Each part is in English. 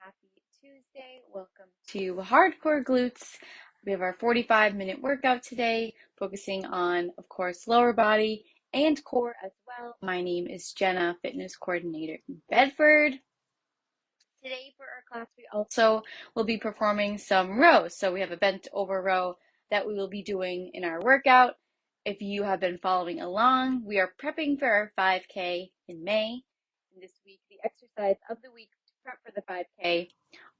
Happy Tuesday. Welcome to Hard Core Glutes. We have our 45-minute workout today, focusing on, of course, lower body and core as well. My name is Jenna, fitness coordinator in Bedford. Today for our class, we also will be performing some rows. So we have a bent over row that we will be doing in our workout. If you have been following along, we are prepping for our 5K in May. And this week, the exercise of the week to prep for the 5K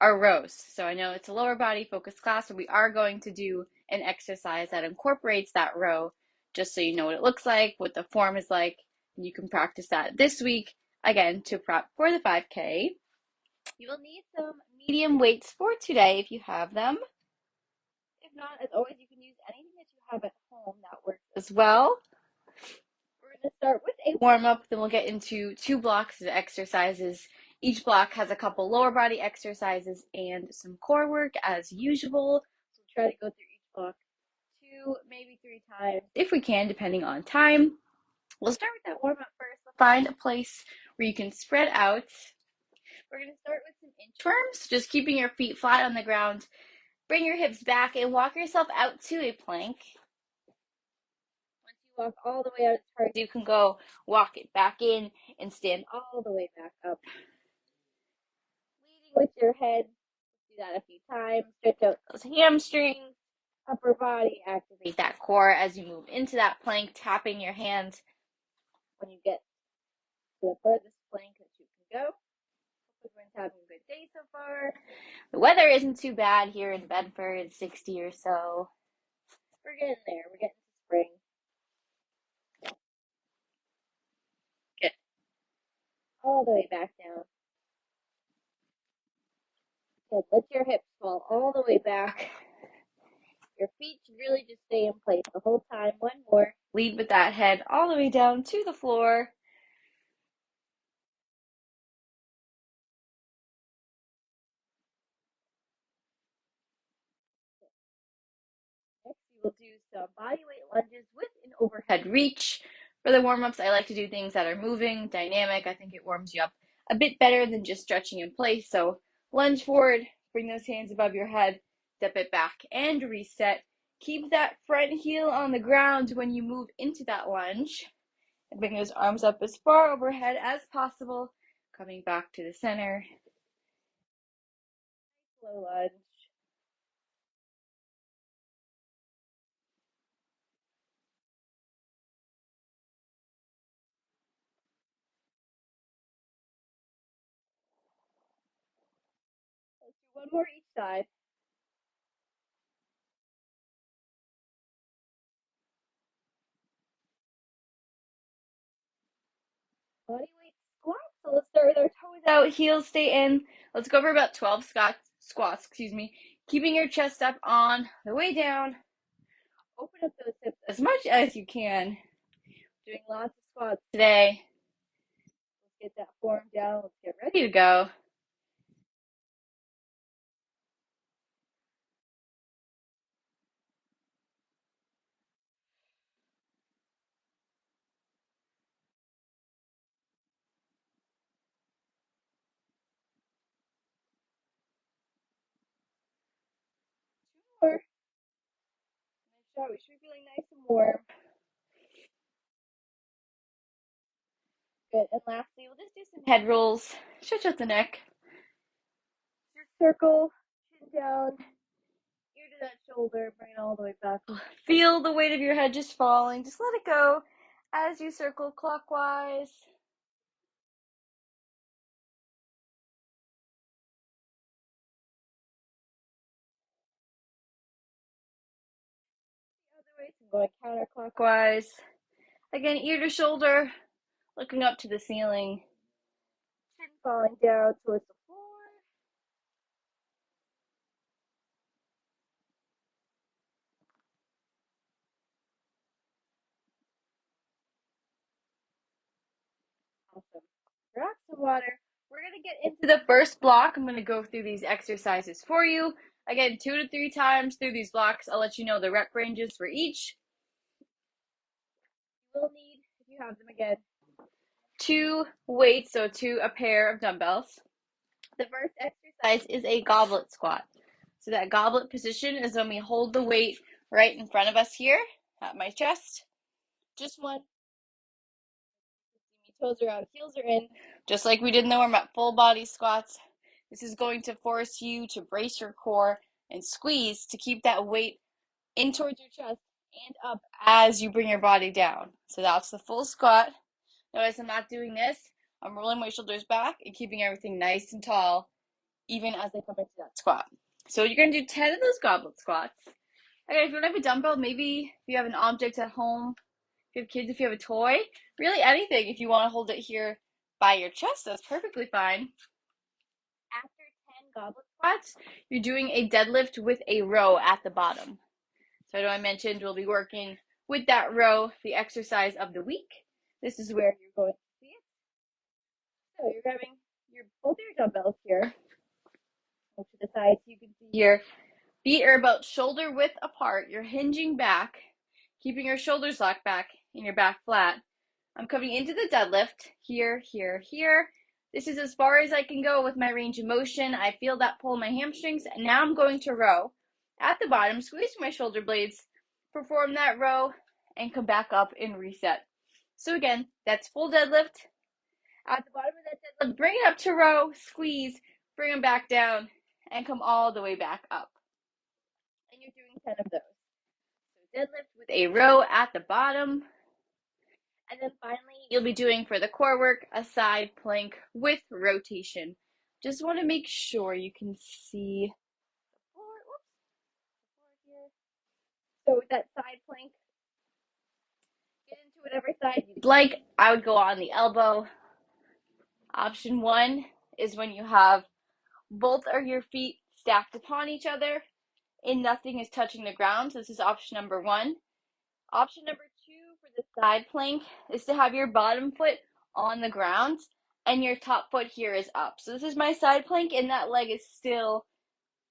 are rows. So I know it's a lower body focused class, so we are going to do an exercise that incorporates that row, just so you know what it looks like, what the form is like, and you can practice that this week, again, to prep for the 5K. You will need some medium weights for today if you have them. If not, as always, you can use anything that you have at home that works as well. We're going to start with a warm-up, then we'll get into 2 blocks of exercises. Each block has a couple lower body exercises and some core work as usual. So we'll try to go through each block 2, maybe 3 times if we can, depending on time. We'll start with that warm-up first. We'll find a place where you can spread out. We're going to start with some inchworms, just keeping your feet flat on the ground. Bring your hips back and walk yourself out to a plank. Once you walk all the way out as far as you can go, walk it back in and stand all the way back up. Leading with your head, do that a few times. Stretch out those hamstrings, upper body, activate that core as you move into that plank, tapping your hands when you get to the furthest plank that you can go. Everyone's having a good day so far. The weather isn't too bad here in Bedford. It's 60 or so. We're getting there. We're getting to spring. Good. All the way back down. Good. Let your hips fall all the way back. Your feet should really just stay in place the whole time. One more. Lead with that head all the way down to the floor. Next, we will do some bodyweight lunges with an overhead reach. For the warm-ups, I like to do things that are moving, dynamic. I think it warms you up a bit better than just stretching in place. So lunge forward, bring those hands above your head, step it back, and reset. Keep that front heel on the ground when you move into that lunge. And bring those arms up as far overhead as possible. Coming back to the center. Slow lunge. Let's do one more each side. Bodyweight squat. So let's start with our toes out, heels stay in. Let's go for about 12 squats, keeping your chest up on the way down. Open up those hips as much as you can. Doing lots of squats today. Let's get that form down. Let's get ready to go. Two more. We should be feeling nice and warm. Good. And lastly, we'll just do some head rolls. Stretch out the neck. Circle, chin down, ear to that shoulder, bring it all the way back. Feel the weight of your head just falling. Just let it go as you circle clockwise. The other way, so going counterclockwise. Again, ear to shoulder, looking up to the ceiling. Chin falling down towards the floor. Awesome. Grab some water. We're going to get into the first block. I'm going to go through these exercises for you. Again, 2 to 3 times through these blocks. I'll let you know the rep ranges for each. You will need, if you have them again, 2 weights, so a pair of dumbbells. The first exercise is a goblet squat. So that goblet position is when we hold the weight right in front of us here at my chest. Just one. Toes are out, heels are in, just like we did in the warm-up full body squats. This is going to force you to brace your core and squeeze to keep that weight in towards your chest and up as you bring your body down. So that's the full squat. Notice I'm not doing this. I'm rolling my shoulders back and keeping everything nice and tall, even as I come into that squat. So you're going to do 10 of those goblet squats. Okay, if you don't have a dumbbell, maybe if you have an object at home, if you have kids, if you have a toy, really anything. If you want to hold it here by your chest, that's perfectly fine. After 10 goblet squats, you're doing a deadlift with a row at the bottom. So I know I mentioned we'll be working with that row, the exercise of the week. This is where you're going to see it. So you're grabbing both your dumbbells here. Go to the side so you can see your feet are about shoulder width apart. You're hinging back, keeping your shoulders locked back and your back flat. I'm coming into the deadlift, here, here, here. This is as far as I can go with my range of motion. I feel that pull in my hamstrings, and now I'm going to row. At the bottom, squeeze my shoulder blades, perform that row, and come back up and reset. So again, that's full deadlift. At the bottom of that deadlift, bring it up to row, squeeze, bring them back down, and come all the way back up. And you're doing 10 of those. So deadlift with a row at the bottom. And then finally, you'll be doing for the core work, a side plank with rotation. Just want to make sure you can see the floor. Here. So with that side plank, get into whatever side you'd like. I would go on the elbow. Option one is when you have both of your feet stacked upon each other and nothing is touching the ground. So this is option number one. Option number two for the side plank is to have your bottom foot on the ground and your top foot here is up. So this is my side plank and that leg is still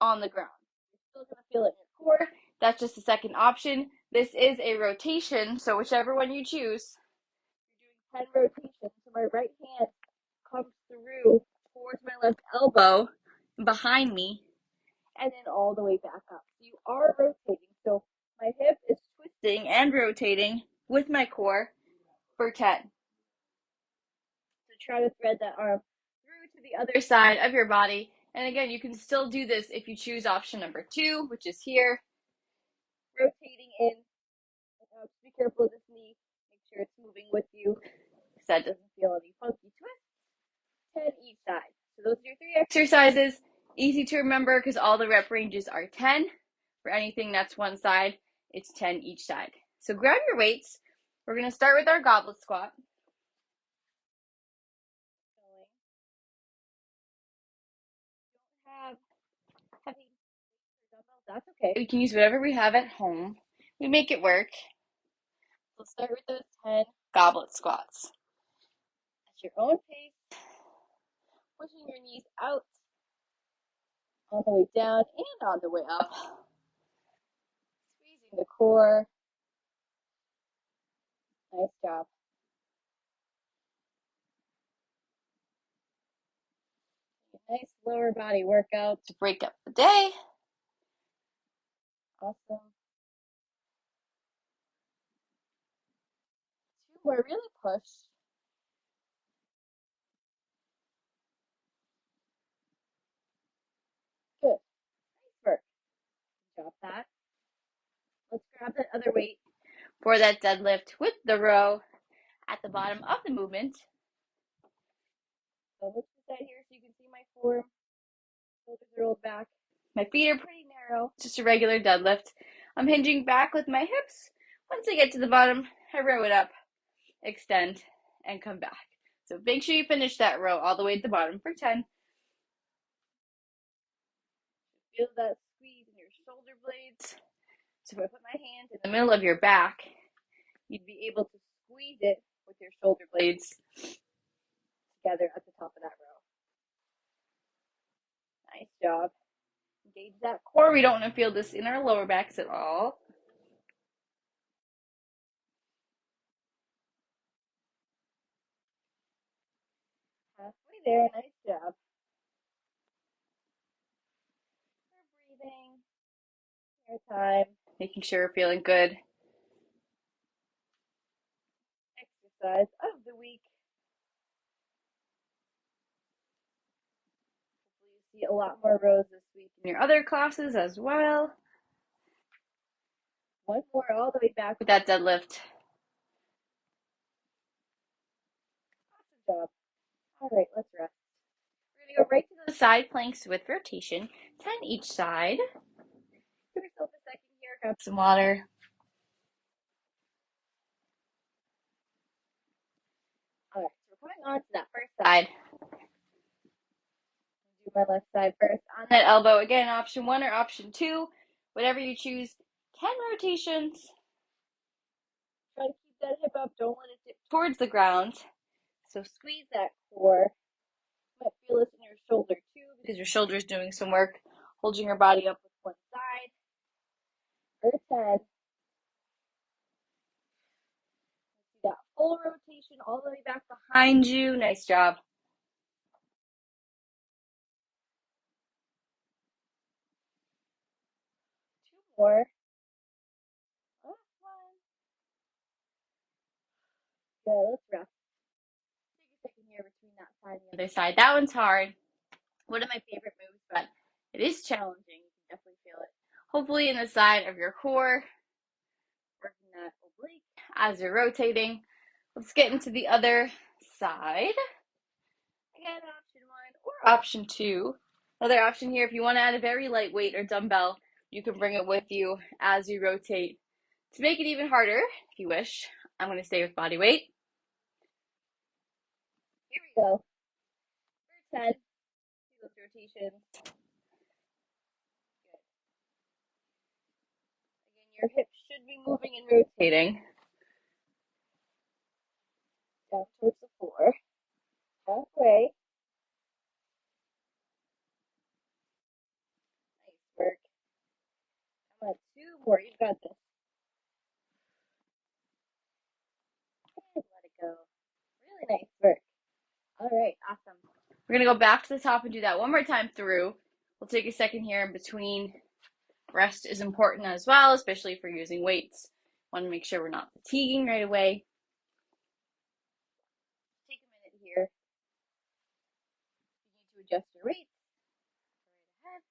on the ground. You're still going to feel it in your core. That's just the second option. This is a rotation, so whichever one you choose, you're doing 10 rotations. So my right hand comes through towards my left elbow behind me and then all the way back up. So you are rotating. So my hip is twisting and rotating with my core for 10. So try to thread that arm through to the other side of your body. And again, you can still do this if you choose option number two, which is here, rotating in. Just be careful of this knee. Make sure it's moving with you because that doesn't feel any funky twist. 10 each side. So those are your three exercises. Easy to remember because all the rep ranges are 10. For anything that's one side, it's 10 each side. So grab your weights. We're going to start with our goblet squat. Don't have heavy dumbbells, that's okay. We can use whatever we have at home. We make it work. We'll start with those 10 goblet squats. At your own pace, pushing your knees out all the way down and on the way up. Squeezing the core. Nice job. Nice lower body workout to break up the day. Awesome. Two more, really push. Good. Nice work. Drop that. Let's grab that other weight for that deadlift with the row at the bottom of the movement. So look to the side here so you can see my form. Shoulders are rolled back. My feet are pretty narrow. It's just a regular deadlift. I'm hinging back with my hips. Once I get to the bottom, I row it up, extend, and come back. So make sure you finish that row all the way at the bottom for 10. Feel that squeeze in your shoulder blades. So if I put my hand in the middle of your back, you'd be able to squeeze it with your shoulder blades together at the top of that row. Nice job. Engage that core. We don't want to feel this in our lower backs at all. Halfway there. Nice job. Your time, making sure we're feeling good. Exercise of the week. Hopefully you see a lot more rows this week in your other classes as well. One more all the way back with that deadlift. Awesome job. All right, let's rest. We're going to go right to the side planks with rotation, 10 each side. Give yourself a second here, grab some water. All right, so we're coming on to that first side. Do my left side first. On that elbow, again, option 1 or option 2, whatever you choose. 10 rotations. Try to keep that hip up. Don't let it dip towards the ground. So squeeze that core. You might feel this in your shoulder too, because your shoulder is doing some work, holding your body up with one side. Earth head. See that full rotation all the way back behind you. Nice job. 2 more. Last one. Good. Let's rest. Take a second here between that side and the other side. That one's hard. One of my favorite moves, but it is challenging. You can definitely feel it. Hopefully in the side of your core, working that oblique as you're rotating. Let's get into the other side. Again, option 1 or option 2. Another option here, if you want to add a very light weight or dumbbell, you can bring it with you as you rotate. To make it even harder, if you wish, I'm going to stay with body weight. Here we go. First head, do those rotations. Good. Again, your hips should be moving and rotating. Down towards the floor. Halfway. Nice work. Come on, 2 more. You've got this. And let it go. Really nice work. All right, awesome. We're going to go back to the top and do that one more time through. We'll take a second here in between. Rest is important as well, especially if we're using weights. Want to make sure we're not fatiguing right away. Take a minute here. If you need to adjust your weights, go right ahead.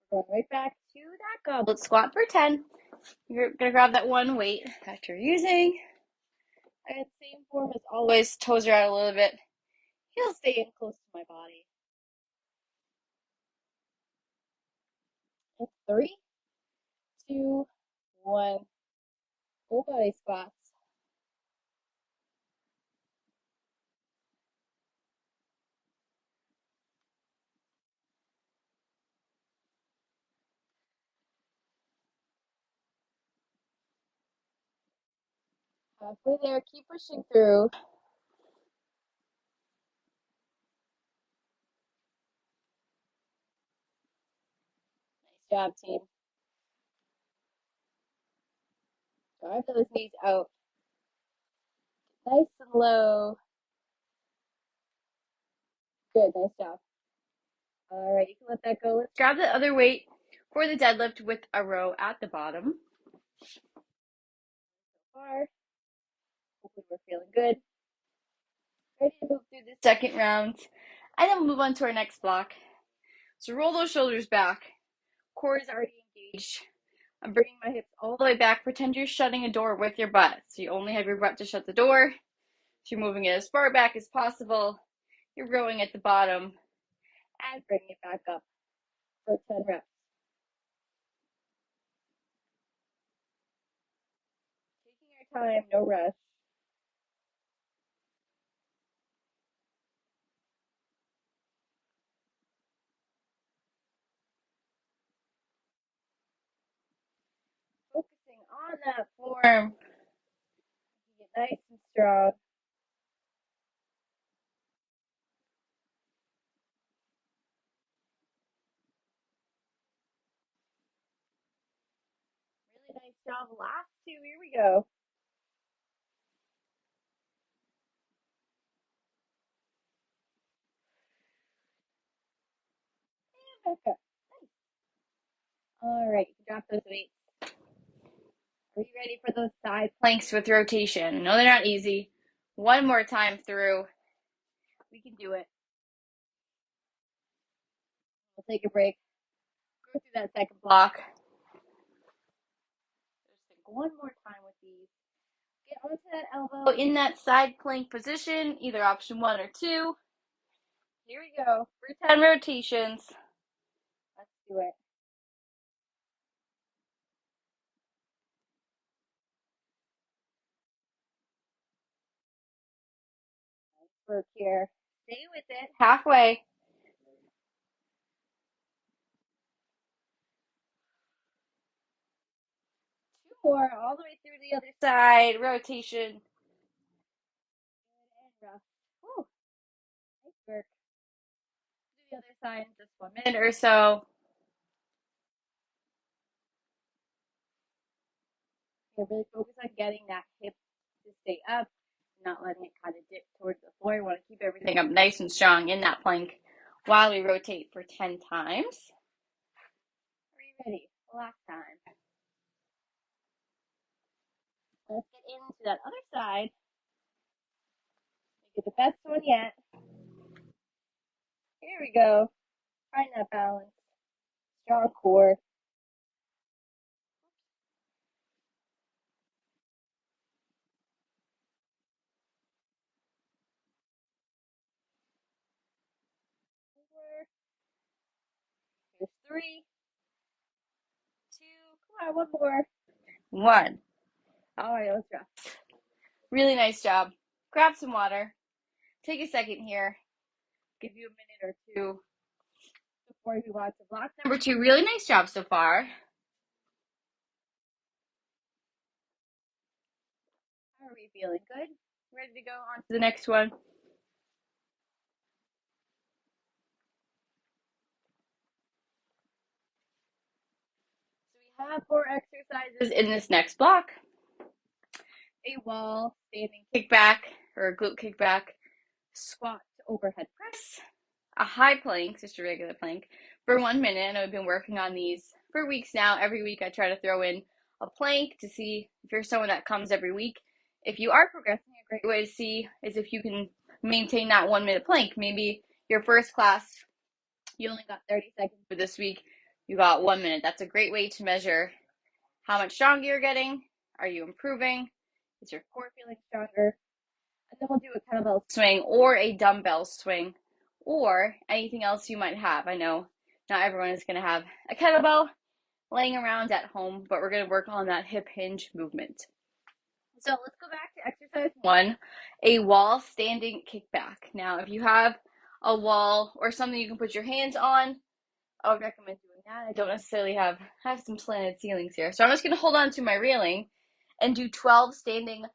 We're going right back to that goblet squat for 10. You're going to grab that one weight that you're using. And same form as always, toes are out a little bit. Heels stay in close to my body. And 3, 2, 1. Full body squats. Halfway there, keep pushing through. Nice job, team. Drive those knees out. Nice and low. Good, nice job. All right, you can let that go. Let's grab the other weight for the deadlift with a row at the bottom. So far, hopefully we're feeling good. Ready to move through the second round. And then we'll move on to our next block. So roll those shoulders back. Core is already engaged. I'm bringing my hips all the way back. Pretend you're shutting a door with your butt. So you only have your butt to shut the door. So you're moving it as far back as possible. You're rowing at the bottom and bringing it back up for 10 reps. Taking our time, no rush. Focusing on that form. Get nice and strong. Really nice job. Last 2. Here we go. Okay. All right, drop those weights. Are you ready for those side planks with rotation? No, they're not easy. One more time through. We can do it. We'll take a break. Go through that second block. Just think one more time with these. Get onto that elbow in that side plank position, either option 1 or 2. Here we go. For 10 rotations. Let's do it. Nice work here. Stay with it. Halfway. 2 more, all the way through the other side. Rotation. Good and rough. Whew. Nice work. Do the other side in just 1 minute or so. So really focus on getting that hip to stay up, not letting it kind of dip towards the floor. You want to keep everything up nice and strong in that plank while we rotate for 10 times. Are you ready? Last time. Let's get into that other side. Make it the best one yet. Here we go. Find that balance. Strong core. Here's 3, 2, come on, one more. 1. All right, let's rest. Really nice job. Grab some water. Take a second here. Give you a minute or two before we move on to block number 2. Really nice job so far. How are we feeling? Good? Ready to go on to the next one? So we have 4 exercises in this next block. A wall standing kickback or glute kickback, squat to overhead press, a high plank, just a regular plank, for 1 minute. I know we've been working on these for weeks now. Every week I try to throw in a plank to see if you're someone that comes every week. If you are progressing, a great way to see is if you can maintain that 1 minute plank. Maybe your first class, you only got 30 seconds, for this week you got 1 minute. That's a great way to measure how much stronger you're getting. Are you improving? Is your core feeling stronger? And then we'll do a kettlebell swing or a dumbbell swing or anything else you might have. I know not everyone is going to have a kettlebell laying around at home, but we're going to work on that hip hinge movement. So let's go back to exercise 1, a wall standing kickback. Now, if you have a wall or something you can put your hands on, I would recommend doing that. I don't necessarily have some slanted ceilings here. So I'm just going to hold on to my railing and do 12 standing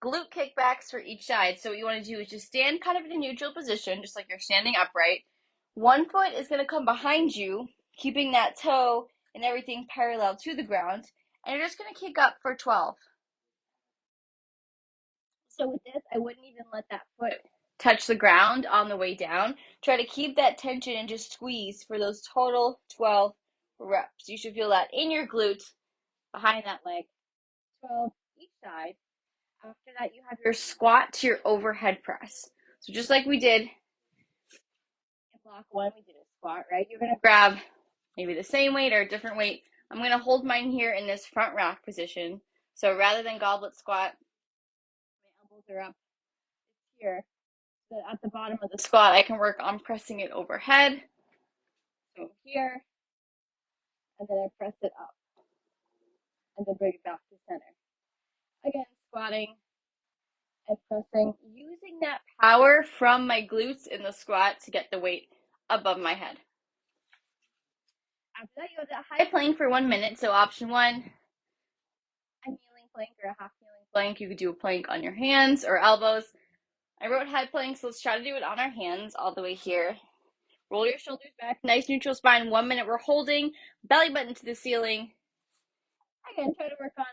glute kickbacks for each side. So what you want to do is just stand kind of in a neutral position, just like you're standing upright. One foot is going to come behind you, keeping that toe and everything parallel to the ground. And you're just going to kick up for 12. So with this, I wouldn't even let that foot touch the ground on the way down. Try to keep that tension and just squeeze for those total 12 reps. You should feel that in your glutes, behind that leg. 12 each side. After that, you have your squat to your overhead press. So just like we did in block 1, we did a squat, right? You're going to grab maybe the same weight or a different weight. I'm going to hold mine here in this front rack position. So rather than goblet squat, my elbows are up. It's here. So at the bottom of the squat, I can work on pressing it overhead. So here, and then I press it up. And then bring it back to center. Again, squatting and pressing, using that power from my glutes in the squat to get the weight above my head. After that, you have that high plank for 1 minute. So option 1, a kneeling plank or a half kneeling plank. You could do a plank on your hands or elbows. I wrote high plank, so let's try to do it on our hands all the way here. Roll your shoulders back, nice neutral spine. 1 minute, we're holding, belly button to the ceiling. Again, try to work on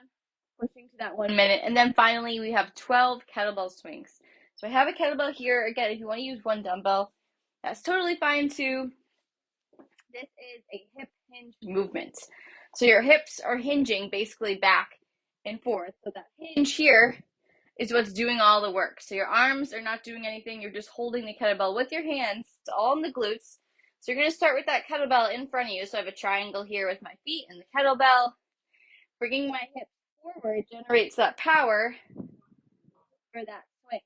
pushing to that 1 minute. And then finally, we have 12 kettlebell swings. So I have a kettlebell here. Again, if you want to use one dumbbell, that's totally fine too. This is a hip hinge movement. So your hips are hinging basically back and forth. So that hinge here is what's doing all the work. So your arms are not doing anything. You're just holding the kettlebell with your hands. It's all in the glutes. So you're going to start with that kettlebell in front of you. So I have a triangle here with my feet and the kettlebell. Bringing my hips forward generates that power for that swing.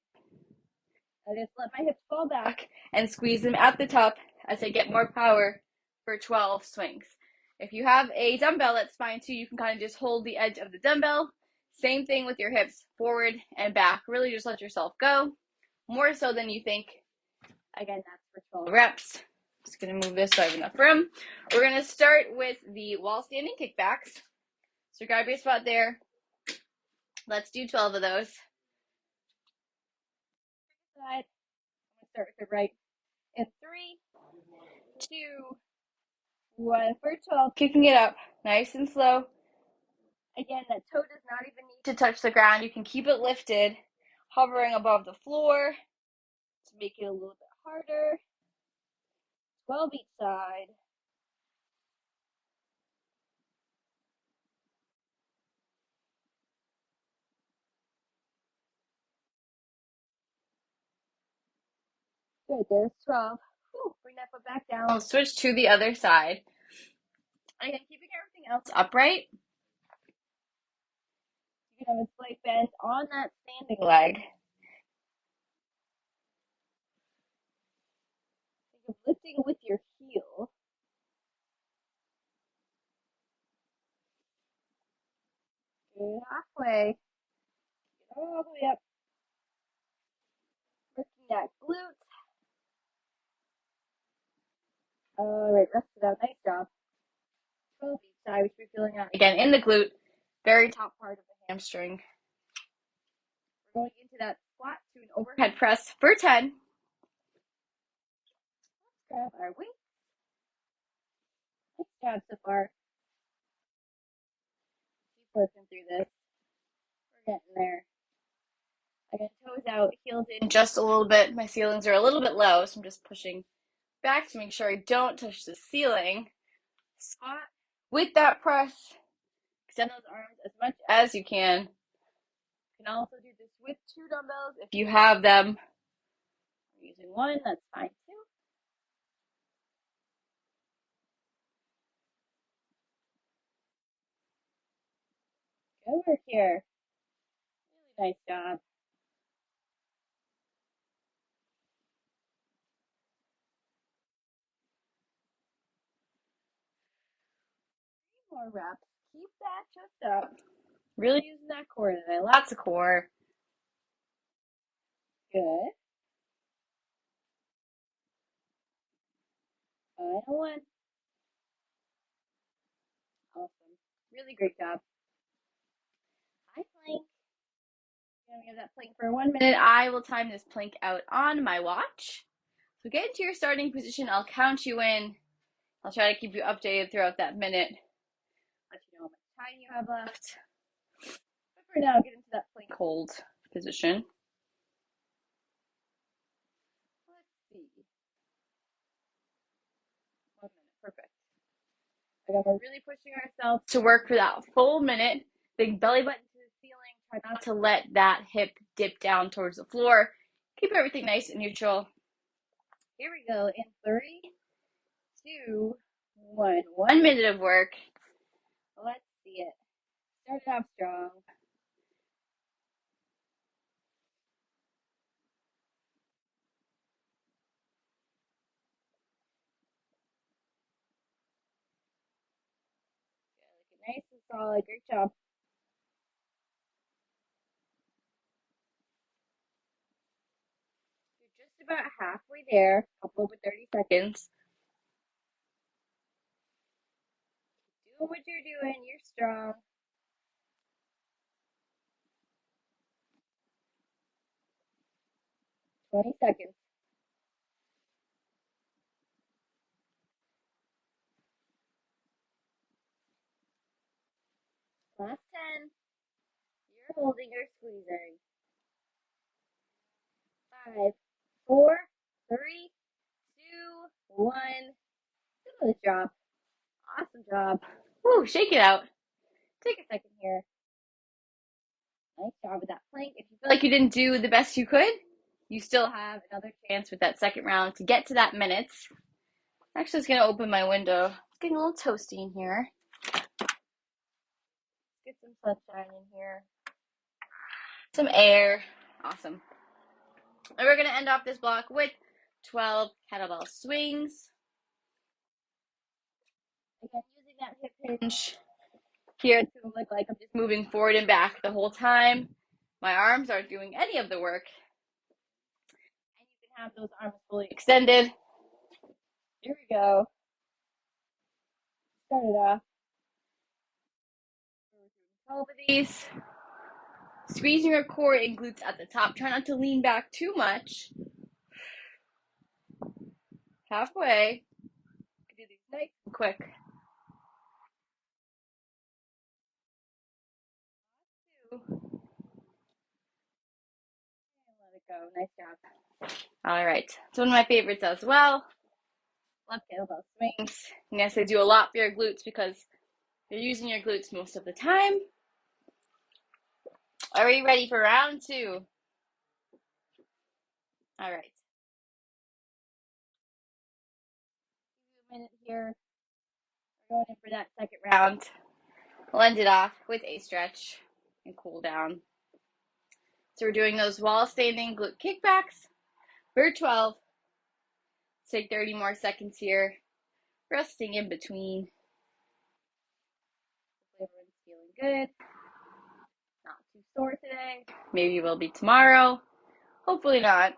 I just let my hips fall back and squeeze them at the top as I get more power for 12 swings. If you have a dumbbell, that's fine too. You can kind of just hold the edge of the dumbbell. Same thing with your hips, forward and back. Really just let yourself go, more so than you think. Again, that's for 12 reps. Just going to move this so I have enough room. We're going to start with the wall standing kickbacks. So grab your spot there. Let's do 12 of those. Side. I'm going to start with the right. In 3, 2, 1 for 12. Kicking it up nice and slow. Again, that toe does not even need to touch the ground. You can keep it lifted, hovering above the floor to make it a little bit harder. 12 each side. Good, there's 12. Whew, bring that foot back down. We'll switch to the other side. Again, keeping everything else upright. You can have a slight bend on that standing leg. Think of lifting with your heel. Good, halfway. Get all the way up. Working that glute. All right, rest it out. Nice job. 12 each side. We should be feeling that again in the glute, very top part of the hamstring. We're going into that squat to an overhead press for 10. Let's grab our weight. Nice job so far. Keep working through this. We're getting there. Again, toes out, heels in just a little bit. My ceilings are a little bit low, so I'm just pushing back to make sure I don't touch the ceiling. Squat with that press. Extend those arms as much as you can. You can also do this with 2 dumbbells if you have them. I'm using 1, that's fine too. Good work here. Really nice job. 3 more reps. Keep that chest up. Really using that core today. Lots of core. Good. Final one. Awesome. Really great job. High plank. I'm gonna give that plank for 1 minute. I will time this plank out on my watch. So get into your starting position. I'll count you in. I'll try to keep you updated throughout that minute. Let you know how much time you have left. But for now, get into that plank hold position. Let's see. 1 minute. Perfect. Again, we're really pushing ourselves to work for that full minute. Big belly button to the ceiling. Try not to let that hip dip down towards the floor. Keep everything nice and neutral. Here we go in 3, 2, 1. 1 minute of work. Let's see it. Start it off strong. Nice and solid. Great job. You're just about halfway there. Couple over 30 seconds. Doing what you're doing. You're strong. 20 seconds. Last 10. You're holding or squeezing. 5, 4, 3, 2, 1. Good job. Awesome job. Woo, shake it out. Take a second here. Nice job with that plank. If you feel like you didn't do the best you could, you still have another chance with that second round to get to that minutes. Actually, it's going to open my window. It's getting a little toasty in here. Get some sunshine in here. Some air. Awesome. And we're going to end off this block with 12 kettlebell swings. Again, using that hip hinge here to look like I'm just moving forward and back the whole time. My arms aren't doing any of the work. And you can have those arms fully extended. Here we go. Start it off. 12 of these. Squeezing your core and glutes at the top. Try not to lean back too much. Halfway. Do these nice and quick. 2. And let it go. Nice job. All right. It's one of my favorites as well. Love kettlebell swings. And yes, they do a lot for your glutes because you're using your glutes most of the time. Are we ready for round 2? All right. Give you a minute here. We're going in for that second round. We'll end it off with a stretch and cool down. So we're doing those wall standing glute kickbacks for 12. Take 30 more seconds here. Resting in between. Everyone's feeling good. Not too sore today. Maybe you will be tomorrow. Hopefully not.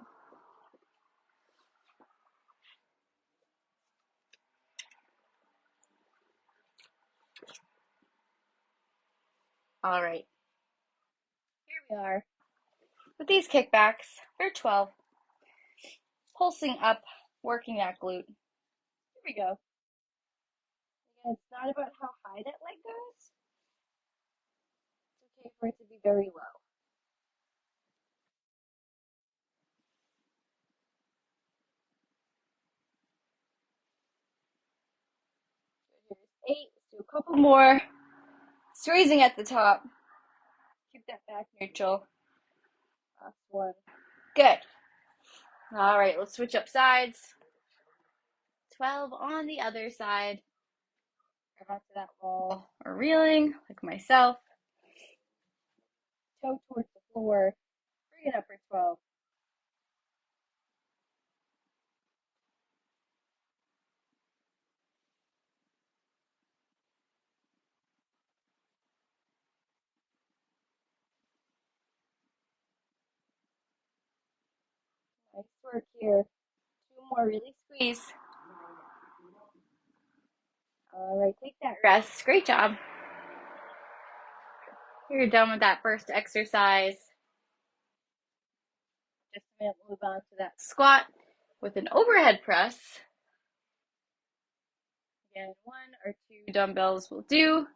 All right. Here we are with these kickbacks for 12. Pulsing up, working that glute. Here we go. Again, it's not about how high that leg goes. It's okay for it to be very low. So here's 8. Let's do a couple more. Squeezing at the top. Keep that back neutral. Last one. Good. All right, let's switch up sides. 12 on the other side. Go back to that wall or reeling, like myself. Toe towards the floor. Bring it up for 12. Nice work here. 2 more, really squeeze. All right, take that rest. Great job. You're done with that first exercise. Just a minute, move on to that squat with an overhead press. Again, 1 or 2 dumbbells will do.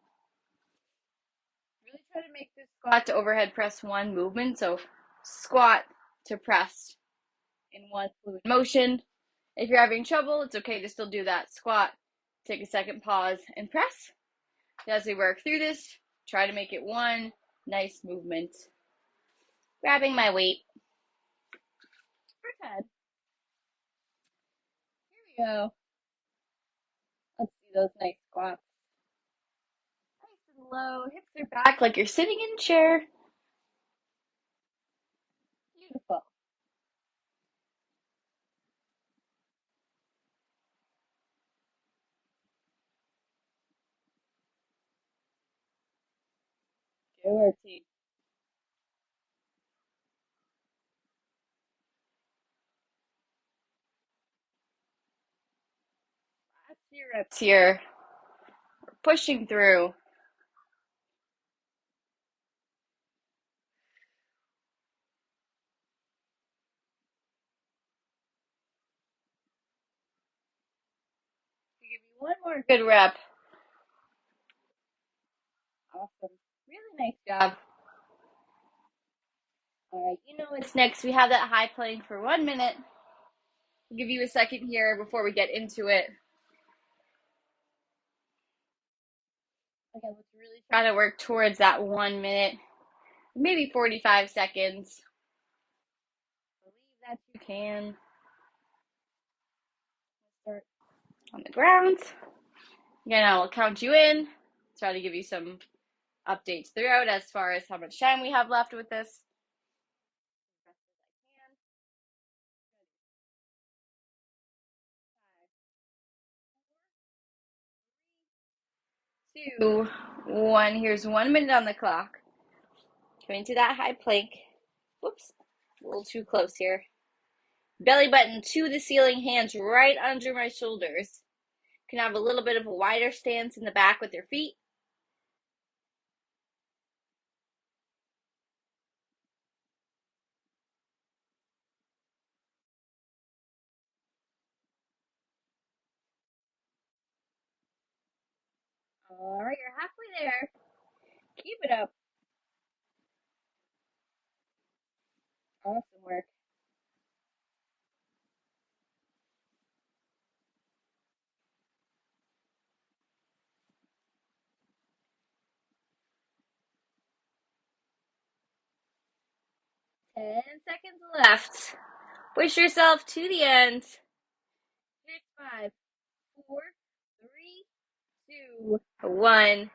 Really try to make this squat to overhead press one movement. So squat to press in one fluid motion. If you're having trouble, it's okay to still do that squat. Take a second, pause, and press. As we work through this, try to make it one nice movement. Grabbing my weight for 10. Here we go. Let's do those nice squats. Nice and low. Hips are back like you're sitting in a chair. Beautiful. Good team. Last few reps here. We're pushing through. Give you one more good rep. Awesome. Really nice job. All right, you know what's next. We have that high plank for 1 minute. I'll give you a second here before we get into it. Again, let's really try to work towards that 1 minute, maybe 45 seconds. Believe that you can. Start on the ground. Again, I will count you in. Try to give you some updates throughout as far as how much time we have left with this. Two, one. Here's 1 minute on the clock. Going to that high plank. Whoops, a little too close here. Belly button to the ceiling, hands right under my shoulders. You can have a little bit of a wider stance in the back with your feet. All right, you're halfway there. Keep it up. Awesome work. 10 seconds left. Push yourself to the end. 5, 4, 3, 2, 1.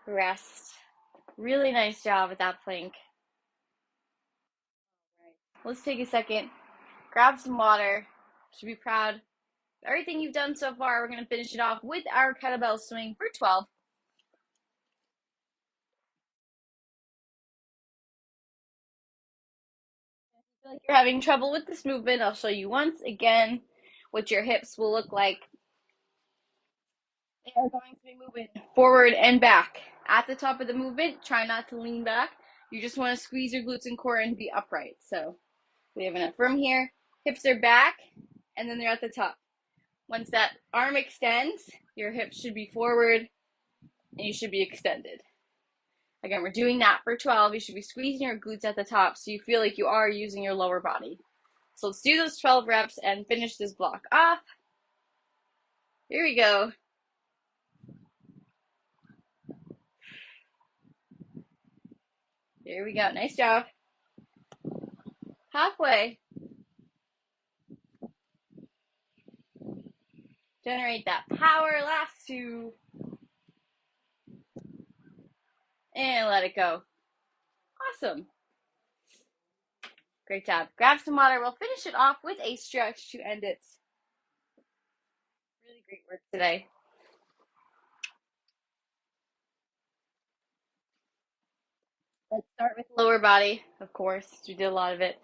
Rest. Really nice job with that plank. Let's take a second. Grab some water. Should be proud of everything you've done so far. We're going to finish it off with our kettlebell swing for 12. If you feel like you're having trouble with this movement, I'll show you once again what your hips will look like. They are going to be moving forward and back. At the top of the movement, try not to lean back. You just want to squeeze your glutes and core and be upright. So we have enough room here. Hips are back, and then they're at the top. Once that arm extends, your hips should be forward, and you should be extended. Again, we're doing that for 12. You should be squeezing your glutes at the top so you feel like you are using your lower body. So let's do those 12 reps and finish this block off. Here we go. Here we go. Nice job. Halfway. Generate that power. Last two. And let it go. Awesome. Great job. Grab some water. We'll finish it off with a stretch to end it. Really great work today. Let's start with lower body, of course. We did a lot of it.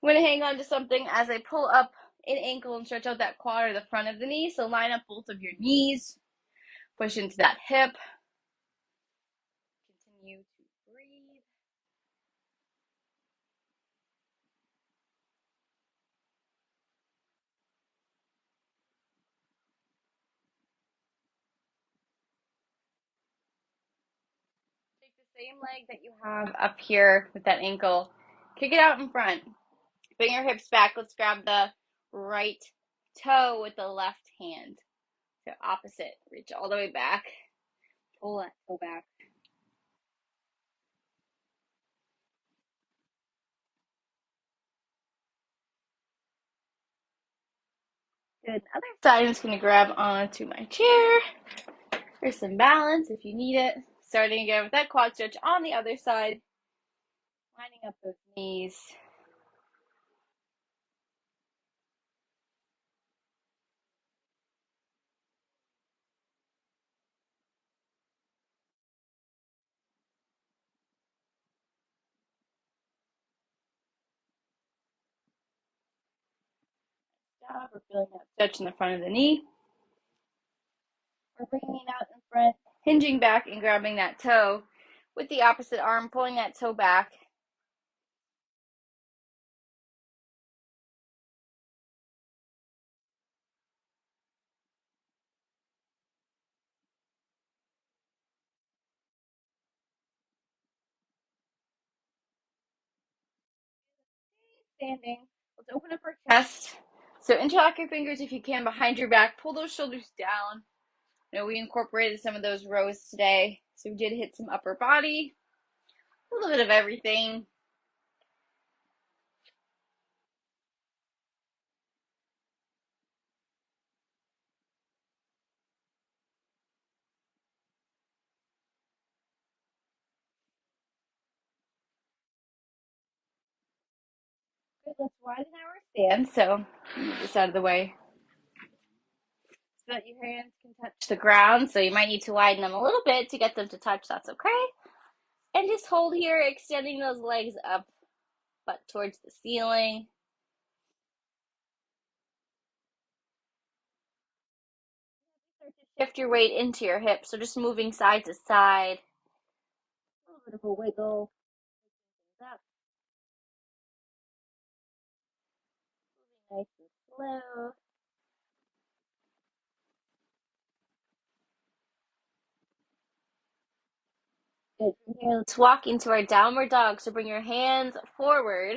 I'm going to hang on to something as I pull up an ankle and stretch out that quad or the front of the knee. So line up both of your knees. Push into that hip. Continue to breathe. Take the same leg that you have up here with that ankle. Kick it out in front. Bring your hips back. Let's grab the right toe with the left hand. So opposite. Reach all the way back. Pull that toe back. Good. Other side, I'm just going to grab onto my chair for some balance if you need it. Starting again with that quad stretch on the other side. Lining up those knees. Stop. We're feeling that stretch in the front of the knee. We're bringing it out in front, hinging back and grabbing that toe with the opposite arm, pulling that toe back. Standing. Let's open up our chest. So interlock your fingers if you can behind your back. Pull those shoulders down. You know, we incorporated some of those rows today. So we did hit some upper body, a little bit of everything. Good, let's widen our stance. So move this out of the way so that your hands can touch the ground. So you might need to widen them a little bit to get them to touch. That's okay. And just hold here, extending those legs up, but towards the ceiling. Start to shift your weight into your hips. So just moving side to side. A little bit of a wiggle. Up, moving nice and slow. Good. From here, let's walk into our downward dog. So bring your hands forward.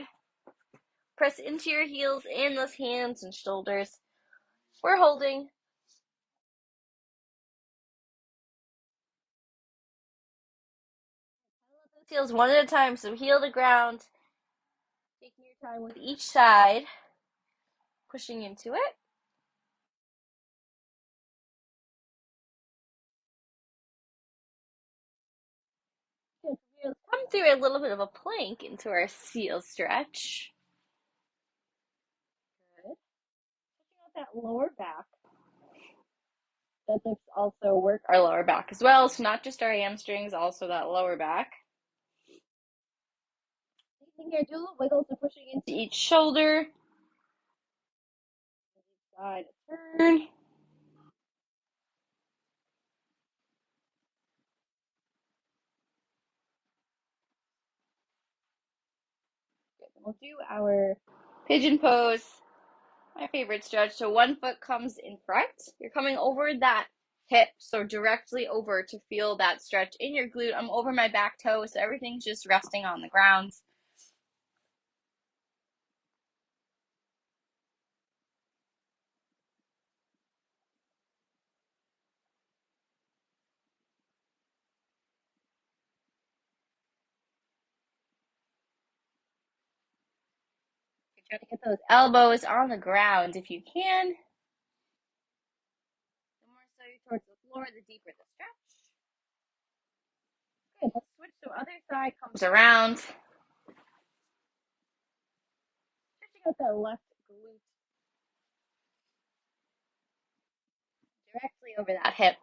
Press into your heels and those hands and shoulders. We're holding. Those heels one at a time. So heel to ground. Taking your time with each side. Pushing into it. Good. Let's come through a little bit of a plank into our seal stretch. Good. Checking out that lower back. Deadlifts also work our lower back as well. So not just our hamstrings, also that lower back. Same here, do a little wiggle, so pushing into each shoulder. Side turn. Good. We'll do our pigeon pose. My favorite stretch. So one foot comes in front. You're coming over that hip, so directly over to feel that stretch in your glute. I'm over my back toe, so everything's just resting on the ground. Try to get those elbows on the ground if you can. The more so you're towards the floor, the deeper the stretch. Good. Let's switch to other side. Comes around. Stretching out that left glute directly over that hip.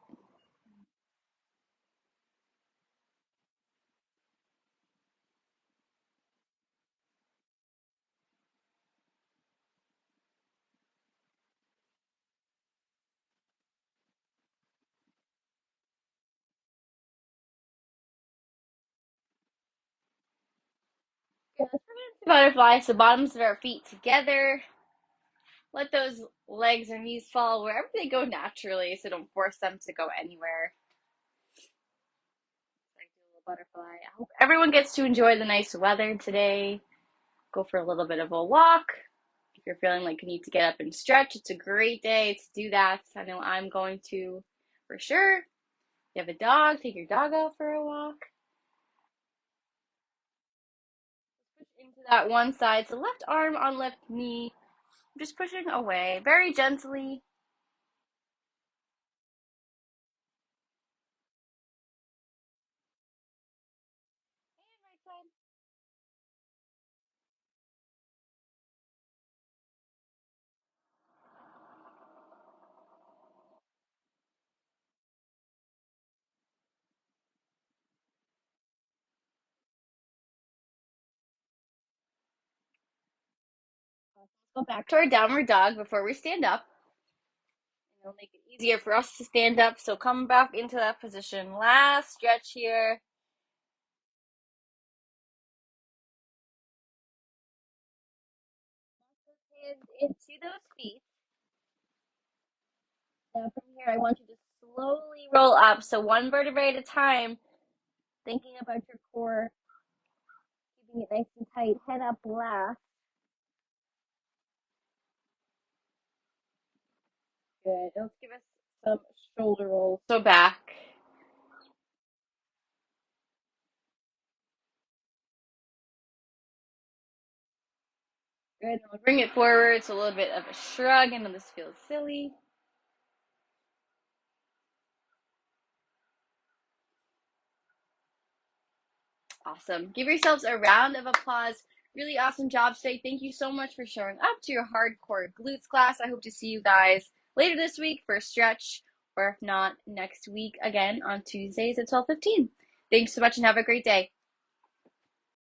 Good. Let's bring it to butterfly. So bottoms of our feet together. Let those legs or knees fall wherever they go naturally, so don't force them to go anywhere. Like do a little butterfly. I hope everyone gets to enjoy the nice weather today. Go for a little bit of a walk. If you're feeling like you need to get up and stretch, it's a great day to do that. I know I'm going to for sure. If you have a dog, take your dog out for a walk. Push into that one side. So left arm on left knee. Just pushing away very gently. And right side. Let's go back to our downward dog before we stand up. And it'll make it easier for us to stand up. So come back into that position. Last stretch here. Hands into those feet. Now from here, I want you to slowly roll up. So one vertebrae at a time. Thinking about your core. Keeping it nice and tight. Head up last. Good. Let's give us some shoulder roll. So back. Good. We'll bring it forward. So a little bit of a shrug. I know this feels silly. Awesome. Give yourselves a round of applause. Really awesome job today. Thank you so much for showing up to your hardcore glutes class. I hope to see you guys later this week for a stretch, or if not, next week again on Tuesdays at 12:15. Thanks so much and have a great day.